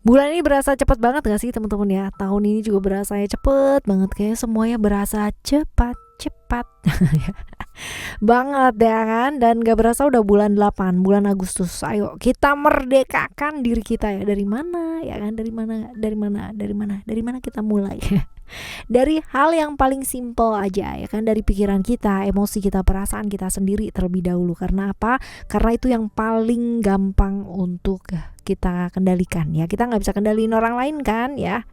Bulan ini berasa cepet banget gak sih teman-teman ya? Tahun ini juga berasa ya cepet banget, kayak semuanya berasa cepat-cepat banget ya kan. Dan gak berasa udah bulan 8, bulan Agustus. Ayo kita merdekakan diri kita ya. Dari mana ya kan? Dari mana kita mulai? Dari hal yang paling simple aja ya kan, dari pikiran kita, emosi kita, perasaan kita sendiri terlebih dahulu. Karena apa? Karena itu yang paling gampang untuk kita kendalikan ya. Kita nggak bisa kendaliin orang lain kan ya.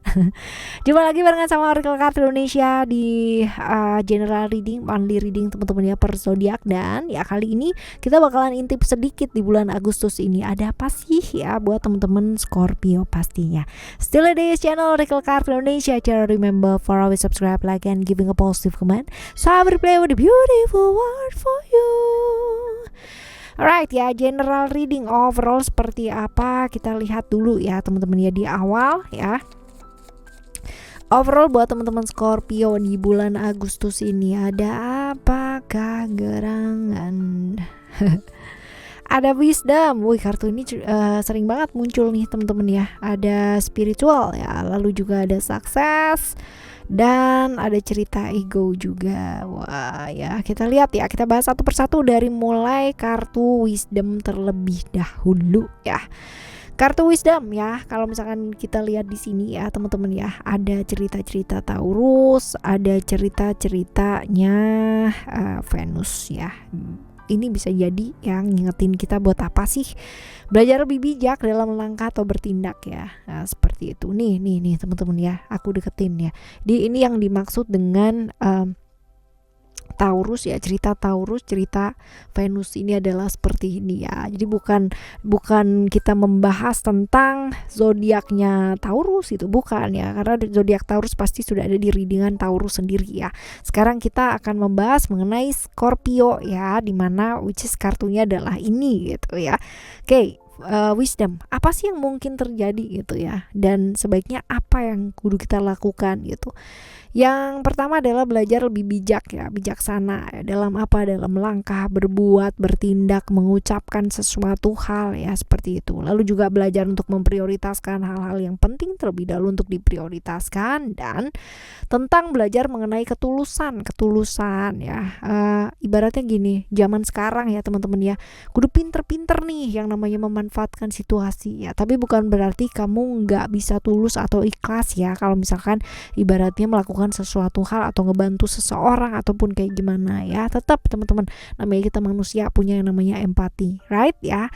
Jumpa lagi barengan sama Oracle Card Indonesia di general reading, monthly reading teman-teman ya, per zodiak. Dan ya kali ini kita bakalan intip sedikit di bulan Agustus ini ada apa sih ya buat teman-teman Scorpio pastinya. Still a days channel Oracle Card Indonesia. Cara remember for always subscribe, like, and giving a positive comment. So I will play with a beautiful word for you. Alright ya, general reading overall seperti apa kita lihat dulu ya teman-teman ya di awal ya. Overall buat teman-teman Scorpio di bulan Agustus ini ada apakah gerangan? Ada wisdom. Wih, kartu ini sering banget muncul nih teman-teman ya. Ada spiritual ya, lalu juga ada sukses dan ada cerita ego juga. Wah ya, kita lihat ya, kita bahas satu persatu dari mulai kartu wisdom terlebih dahulu ya. Kartu wisdom ya, kalau misalkan kita lihat di sini ya teman-teman ya, ada cerita-cerita Taurus, ada cerita-ceritanya Venus ya. Ini bisa jadi yang ngingetin kita buat apa sih belajar lebih bijak dalam melangkah atau bertindak ya. Nah, seperti itu nih teman-teman ya, aku deketin ya. Ini yang dimaksud dengan Taurus ya, cerita Taurus, cerita Venus ini adalah seperti ini ya. Jadi bukan kita membahas tentang zodiaknya Taurus, itu bukan ya, karena zodiak Taurus pasti sudah ada di readingan Taurus sendiri ya. Sekarang kita akan membahas mengenai Scorpio ya, dimana which is kartunya adalah ini gitu ya. Oke. Wisdom, apa sih yang mungkin terjadi gitu ya, dan sebaiknya apa yang kudu kita lakukan gitu. Yang pertama adalah belajar lebih bijak ya, bijaksana ya, dalam apa, dalam melangkah, berbuat, bertindak, mengucapkan sesuatu hal ya, seperti itu. Lalu juga belajar untuk memprioritaskan hal-hal yang penting terlebih dahulu untuk diprioritaskan, dan tentang belajar mengenai ketulusan ya. Ibaratnya gini, zaman sekarang ya teman-teman ya, kudu pinter-pinter nih yang namanya memanfaatkan situasi ya. Tapi bukan berarti kamu nggak bisa tulus atau ikhlas ya kalau misalkan ibaratnya melakukan sesuatu hal atau ngebantu seseorang ataupun kayak gimana ya. Tetap teman-teman, namanya kita manusia, punya yang namanya empati, right ya.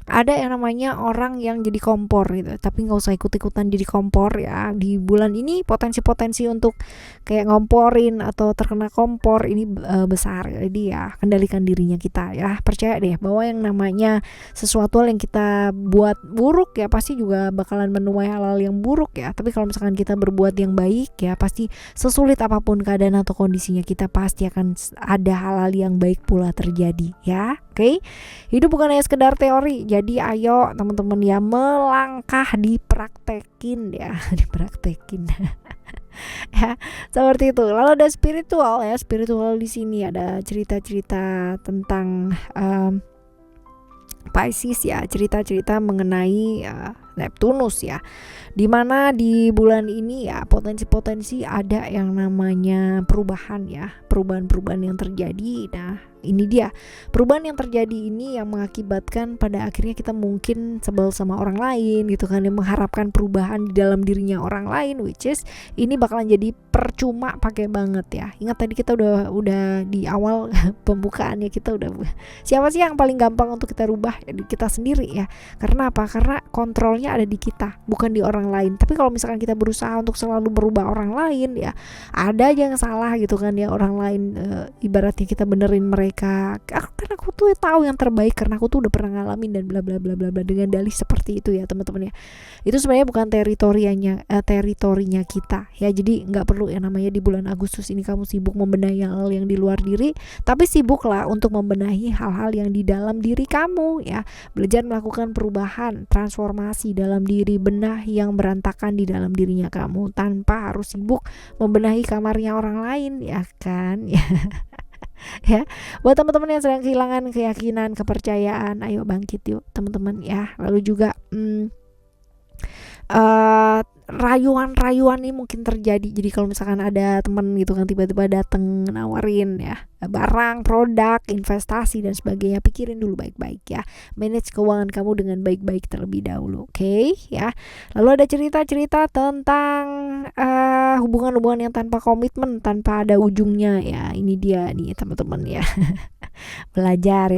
Ada yang namanya orang yang jadi kompor gitu, tapi nggak usah ikut-ikutan jadi kompor ya. Di bulan ini potensi-potensi untuk kayak ngomporin atau terkena kompor ini besar. Jadi ya kendalikan dirinya kita ya, percaya deh bahwa yang namanya sesuatu yang kita buat buruk ya pasti juga bakalan menuai hal-hal yang buruk ya. Tapi kalau misalkan kita berbuat yang baik ya, pasti sesulit apapun keadaan atau kondisinya, kita pasti akan ada hal-hal yang baik pula terjadi ya. Oke, hidup bukan hanya sekedar teori. Jadi ayo teman-teman ya, melangkah, dipraktekin ya, dipraktekin. Ya, seperti itu. Lalu ada spiritual ya, spiritual di sini ada cerita-cerita tentang Pisces ya, cerita-cerita mengenai Neptunus ya, dimana di bulan ini ya potensi-potensi ada yang namanya perubahan ya, perubahan-perubahan yang terjadi. Nah ini dia perubahan yang terjadi ini yang mengakibatkan pada akhirnya kita mungkin sebel sama orang lain gitu kan, yang mengharapkan perubahan di dalam dirinya orang lain, which is ini bakalan jadi percuma pakai banget ya. Ingat tadi kita udah di awal pembukaan ya, kita udah siapa sih yang paling gampang untuk kita rubah ya, kita sendiri ya. Karena apa? Karena kontrolnya ada di kita, bukan di orang lain. Tapi kalau misalkan kita berusaha untuk selalu merubah orang lain ya, ada aja yang salah gitu kan ya, orang lain ibaratnya kita benerin mereka, karena aku tuh tahu yang terbaik, karena aku tuh udah pernah ngalamin dan bla bla bla bla bla, dengan dalih seperti itu ya teman-teman ya. Itu sebenarnya bukan teritorinya kita ya. Jadi nggak perlu yang namanya di bulan Agustus ini kamu sibuk membenahi hal yang di luar diri, tapi sibuklah untuk membenahi hal-hal yang di dalam diri kamu ya. Belajar melakukan perubahan, transformasi dalam diri, benah yang berantakan di dalam dirinya kamu tanpa harus sibuk membenahi kamarnya orang lain ya kan ya. Ya, buat teman-teman yang sedang kehilangan keyakinan, kepercayaan, ayo bangkit yuk teman-teman ya. Lalu juga rayuan-rayuan nih mungkin terjadi. Jadi kalau misalkan ada temen gitu kan tiba-tiba dateng nawarin ya barang, produk, investasi dan sebagainya, pikirin dulu baik-baik ya. Manage keuangan kamu dengan baik-baik terlebih dahulu, oke ya. Lalu ada cerita-cerita tentang hubungan-hubungan yang tanpa komitmen, tanpa ada ujungnya ya. Ini dia nih teman-teman ya. Belajar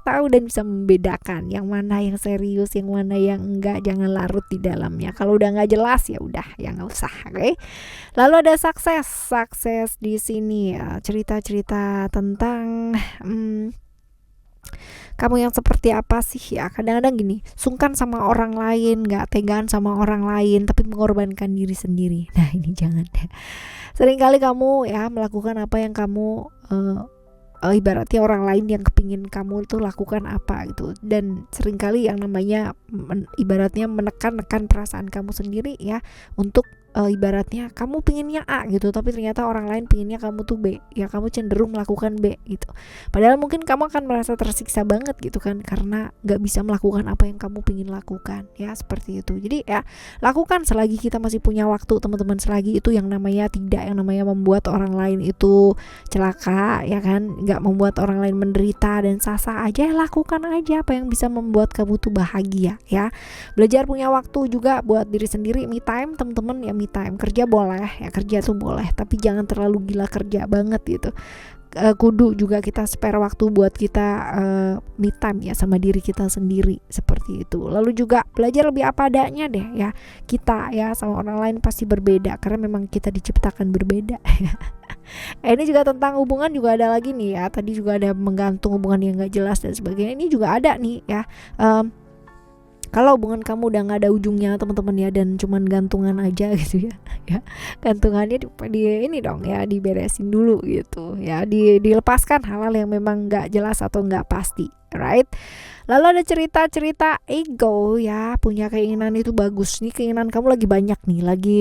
tahu dan bisa membedakan yang mana yang serius, yang mana yang enggak. Jangan larut di dalamnya. Kalau udah nggak jelas ya udah ya nggak usah, oke. Lalu ada sukses di sini ya, cerita-cerita tentang kamu yang seperti apa sih ya. Kadang-kadang gini, sungkan sama orang lain, nggak tegaan sama orang lain, tapi mengorbankan diri sendiri. Nah ini jangan ya. Seringkali kamu ya melakukan apa yang kamu ibaratnya orang lain yang kepingin kamu itu lakukan apa gitu, dan seringkali yang namanya ibaratnya menekan perasaan kamu sendiri ya, untuk ibaratnya kamu pinginnya A gitu, tapi ternyata orang lain pinginnya kamu tuh B ya, kamu cenderung melakukan B gitu, padahal mungkin kamu akan merasa tersiksa banget gitu kan, karena gak bisa melakukan apa yang kamu pingin lakukan ya, seperti itu. Jadi ya lakukan selagi kita masih punya waktu teman-teman, selagi itu yang namanya tidak yang namanya membuat orang lain itu celaka ya kan, nggak membuat orang lain menderita dan sah-sah aja, lakukan aja apa yang bisa membuat kamu tuh bahagia ya. Belajar punya waktu juga buat diri sendiri, me time teman-teman ya. Me time, kerja boleh ya, kerja tuh boleh, tapi jangan terlalu gila kerja banget gitu. Kudu juga kita spare waktu buat kita me time ya sama diri kita sendiri, seperti itu. Lalu juga belajar lebih apa adanya deh ya, kita ya sama orang lain pasti berbeda karena memang kita diciptakan berbeda. Ini juga tentang hubungan juga ada lagi nih ya, tadi juga ada menggantung hubungan yang gak jelas dan sebagainya, ini juga ada nih ya. Kalau hubungan kamu udah nggak ada ujungnya teman-teman ya, dan cuman gantungan aja gitu ya, ya gantungannya di ini dong ya, diberesin dulu gitu ya, dilepaskan hal-hal yang memang nggak jelas atau nggak pasti, right? Lalu ada cerita-cerita ego ya, punya keinginan itu bagus nih, keinginan kamu lagi banyak nih, lagi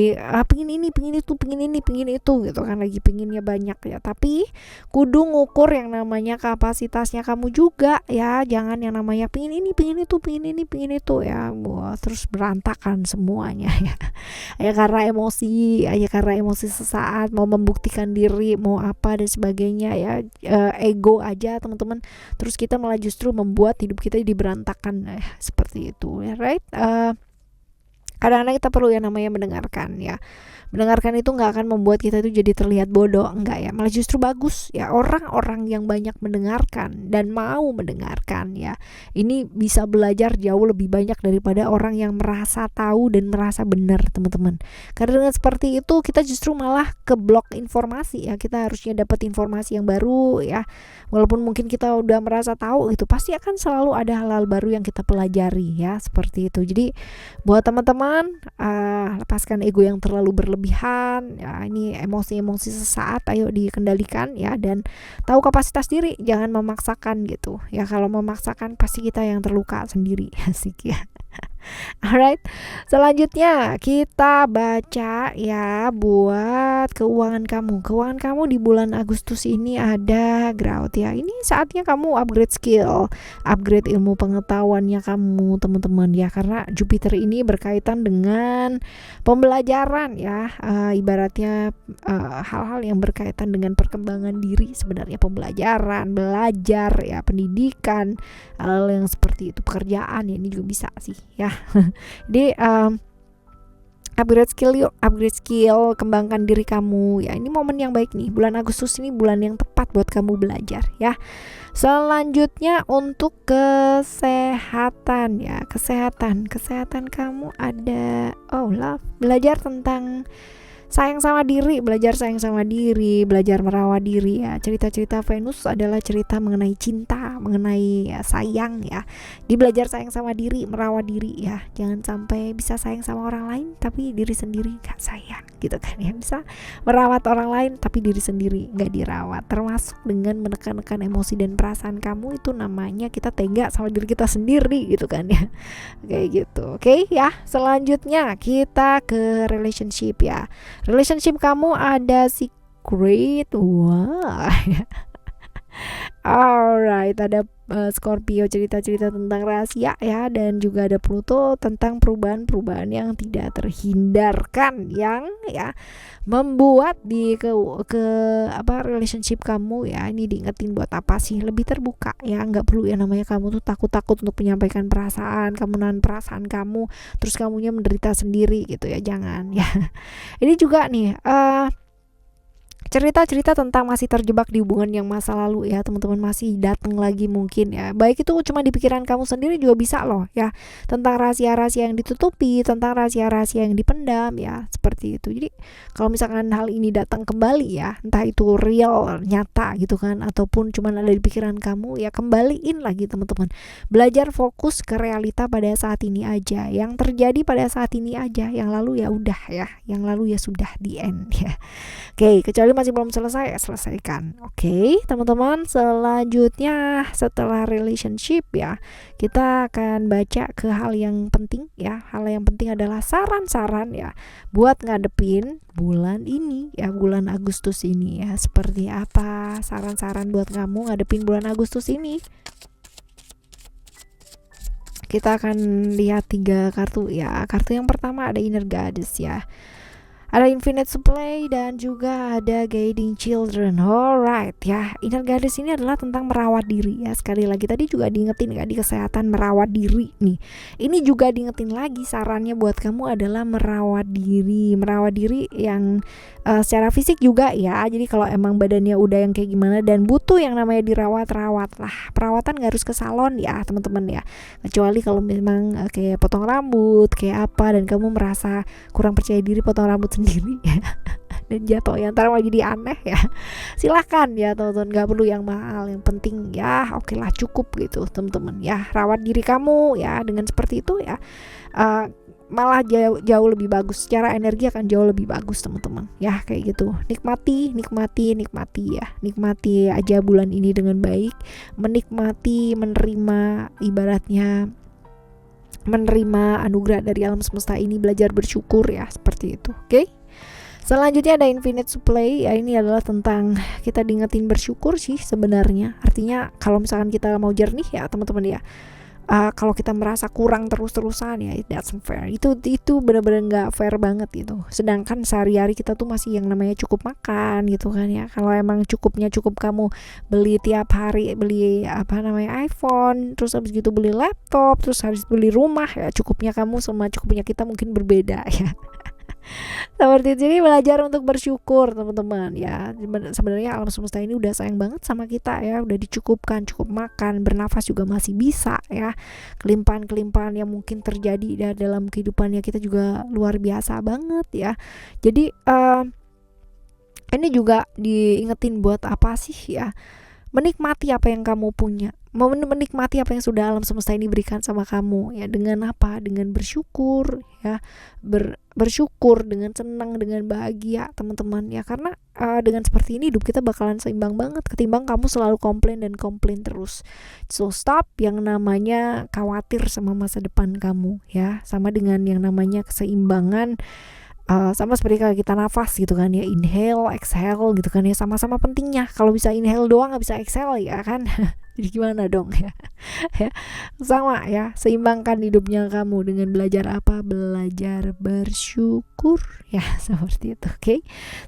pingin ini, pingin itu, pingin ini, pingin itu gitu kan, lagi pinginnya banyak ya, tapi kudu ngukur yang namanya kapasitasnya kamu juga ya, jangan yang namanya pingin ini, pingin itu, pingin ini, pingin itu ya, wah, terus berantakan semuanya ya. Ya karena emosi sesaat, mau membuktikan diri, mau apa dan sebagainya ya, ego aja teman-teman, terus kita malah justru membuat hidup kita jadi berantakan seperti itu ya, right? Kadang-kadang kita perlu yang namanya mendengarkan ya. Mendengarkan itu nggak akan membuat kita itu jadi terlihat bodoh, enggak ya, malah justru bagus ya. Orang-orang yang banyak mendengarkan dan mau mendengarkan ya, ini bisa belajar jauh lebih banyak daripada orang yang merasa tahu dan merasa benar teman-teman. Karena dengan seperti itu kita justru malah keblok informasi ya, kita harusnya dapat informasi yang baru ya, walaupun mungkin kita udah merasa tahu itu, pasti akan selalu ada hal-hal baru yang kita pelajari ya, seperti itu. Jadi buat teman-teman, lepaskan ego yang terlalu berlebihan ya, ini emosi-emosi sesaat ayo dikendalikan ya, dan tahu kapasitas diri, jangan memaksakan gitu ya. Kalau memaksakan pasti kita yang terluka sendiri. Asik ya. Alright, selanjutnya kita baca ya buat keuangan kamu. Keuangan kamu di bulan Agustus ini ada Growth ya. Ini saatnya kamu upgrade skill, upgrade ilmu pengetahuannya kamu teman-teman ya, karena Jupiter ini berkaitan dengan pembelajaran ya, ibaratnya hal-hal yang berkaitan dengan perkembangan diri sebenarnya, pembelajaran, belajar ya, pendidikan, hal yang seperti itu, pekerjaan ya, ini juga bisa sih ya. Jadi upgrade skill, kembangkan diri kamu ya. Ini momen yang baik nih, bulan Agustus ini bulan yang tepat buat kamu belajar ya. Selanjutnya untuk kesehatan ya, kesehatan kamu ada love, belajar tentang sayang sama diri, belajar merawat diri ya. Cerita-cerita Venus adalah cerita mengenai cinta, mengenai ya, sayang ya. Di belajar sayang sama diri, merawat diri ya. Jangan sampai bisa sayang sama orang lain tapi diri sendiri gak sayang gitu kan ya. Bisa merawat orang lain tapi diri sendiri gak dirawat, termasuk dengan menekan-nekan emosi dan perasaan kamu, itu namanya kita tega sama diri kita sendiri gitu kan ya. Kayak gitu. Oke ya. Selanjutnya kita ke relationship ya. Relationship kamu ada secret, wah. Alright, ada Scorpio cerita-cerita tentang rahasia ya, dan juga ada Pluto tentang perubahan-perubahan yang tidak terhindarkan yang ya membuat ke apa relationship kamu ya ini diingetin buat apa sih, lebih terbuka ya, nggak perlu yang namanya kamu tuh takut-takut untuk menyampaikan perasaan kamu, nahan perasaan kamu terus kamunya menderita sendiri gitu ya, jangan ya. Ini juga nih cerita-cerita tentang masih terjebak di hubungan yang masa lalu ya teman-teman, masih datang lagi mungkin ya, baik itu cuma di pikiran kamu sendiri juga bisa loh ya, tentang rahasia-rahasia yang ditutupi, tentang rahasia-rahasia yang dipendam ya, seperti itu. Jadi kalau misalkan hal ini datang kembali ya, entah itu real nyata gitu kan ataupun cuma ada di pikiran kamu ya, kembaliin lagi teman-teman, belajar fokus ke realita pada saat ini aja, yang terjadi pada saat ini aja, yang lalu ya udah ya, yang lalu ya sudah, di end ya. Oke, kecuali masih belum selesai, selesaikan. Oke, teman-teman, selanjutnya setelah relationship ya, kita akan baca ke hal yang penting ya. Hal yang penting adalah saran-saran ya buat ngadepin bulan ini ya, bulan Agustus ini ya. Seperti apa saran-saran buat kamu ngadepin bulan Agustus ini? Kita akan lihat 3 kartu ya. Kartu yang pertama ada Inner Goddess ya, ada Infinite Supply dan juga ada Guiding Children. Alright ya, Inner Goddess ini adalah tentang merawat diri ya. Sekali lagi tadi juga diingetin gak di kesehatan, merawat diri nih. Ini juga diingetin lagi, sarannya buat kamu adalah merawat diri. Merawat diri yang secara fisik juga ya. Jadi kalau emang badannya udah yang kayak gimana dan butuh yang namanya dirawat, rawat lah. Perawatan gak harus ke salon ya teman-teman ya. Kecuali kalau memang kayak potong rambut, kayak apa, dan kamu merasa kurang percaya diri potong rambut sendiri ya dan jatuh yang ntar mau jadi aneh ya, silahkan ya teman-teman, nggak perlu yang mahal, yang penting ya oke lah cukup gitu teman-teman ya. Rawat diri kamu ya dengan seperti itu ya, malah jauh lebih bagus, secara energi akan jauh lebih bagus teman-teman ya, kayak gitu. Nikmati ya, nikmati aja bulan ini dengan baik, menikmati, menerima, ibaratnya menerima anugerah dari alam semesta ini, belajar bersyukur ya, seperti itu. Oke. Selanjutnya ada Infinite Supply ya, ini adalah tentang kita diingetin bersyukur sih sebenarnya. Artinya kalau misalkan kita mau jernih ya teman-teman ya, kalau kita merasa kurang terus-terusan ya, that's unfair. Itu benar-benar nggak fair banget gitu. Sedangkan sehari-hari kita tuh masih yang namanya cukup makan gitu kan ya. Kalau emang cukup kamu beli tiap hari, beli apa namanya iPhone, terus habis gitu beli laptop, terus habis beli rumah ya, cukupnya kamu sama cukupnya kita mungkin berbeda ya. Seperti itu. Jadi belajar untuk bersyukur teman-teman ya. Sebenarnya alam semesta ini udah sayang banget sama kita ya, udah dicukupkan, cukup makan, bernafas juga masih bisa ya. Kelimpahan-kelimpahan yang mungkin terjadi ya dalam kehidupannya kita juga luar biasa banget ya. Jadi ini juga diingetin buat apa sih ya, menikmati apa yang kamu punya, menikmati apa yang sudah alam semesta ini berikan sama kamu ya, dengan apa, dengan bersyukur ya, bersyukur, dengan senang, dengan bahagia teman-teman ya, karena dengan seperti ini hidup kita bakalan seimbang banget ketimbang kamu selalu komplain terus. So stop yang namanya khawatir sama masa depan kamu ya, sama dengan yang namanya keseimbangan. Sama seperti kalau kita nafas gitu kan ya, inhale, exhale gitu kan ya, sama-sama pentingnya. Kalau bisa inhale doang nggak bisa exhale ya kan. Jadi gimana dong ya? Ya, sama ya, seimbangkan hidupnya kamu dengan belajar apa? Belajar bersyukur ya, seperti itu. Oke.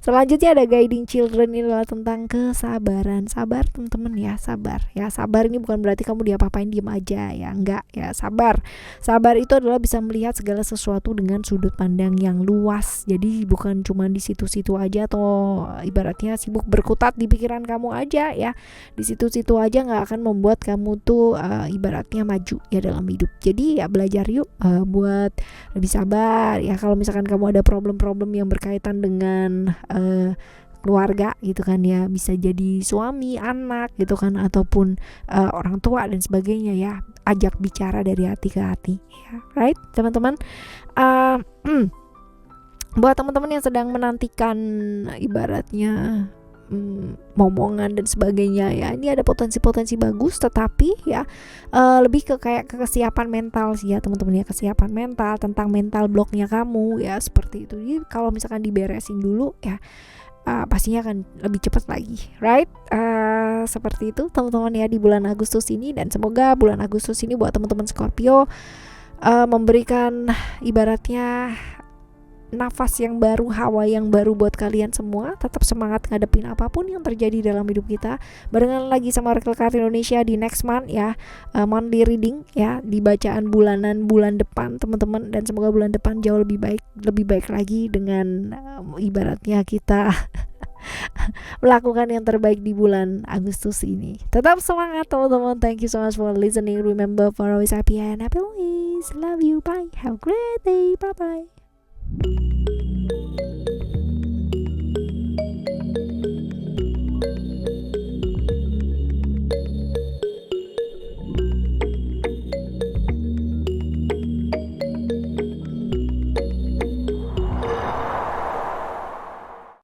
Selanjutnya ada Guiding Children, ini adalah tentang kesabaran. Sabar teman-teman ya, sabar. Ya, sabar ini bukan berarti kamu diapa-apain diem aja ya, enggak ya, sabar. Sabar itu adalah bisa melihat segala sesuatu dengan sudut pandang yang luas. Jadi bukan cuma di situ-situ aja, atau ibaratnya sibuk berkutat di pikiran kamu aja ya. Di situ-situ aja nggak akan membuat kamu tuh ibaratnya maju ya dalam hidup. Jadi ya belajar yuk buat lebih sabar ya. Kalau misalkan kamu ada problem-problem yang berkaitan dengan keluarga gitu kan ya, bisa jadi suami, anak gitu kan, ataupun orang tua dan sebagainya ya, ajak bicara dari hati ke hati ya, right teman-teman. Buat teman-teman yang sedang menantikan ibaratnya momongan dan sebagainya ya, ini ada potensi-potensi bagus, tetapi ya lebih ke kayak kesiapan mental sih ya teman-teman ya, kesiapan mental, tentang mental blocknya kamu ya, seperti itu. Jadi kalau misalkan diberesin dulu ya, pastinya akan lebih cepat lagi, right? Seperti itu teman-teman ya di bulan Agustus ini, dan semoga bulan Agustus ini buat teman-teman Scorpio memberikan ibaratnya nafas yang baru, hawa yang baru buat kalian semua. Tetap semangat ngadepin apapun yang terjadi dalam hidup kita. Barengan lagi sama Oracle Card Indonesia di next month ya, monthly reading ya, di bacaan bulanan bulan depan teman-teman. Dan semoga bulan depan jauh lebih baik lagi dengan ibaratnya kita melakukan yang terbaik di bulan Agustus ini. Tetap semangat teman-teman. Thank you so much for listening. Remember for always happy and happy always. Love you. Bye. Have a great day. Bye bye.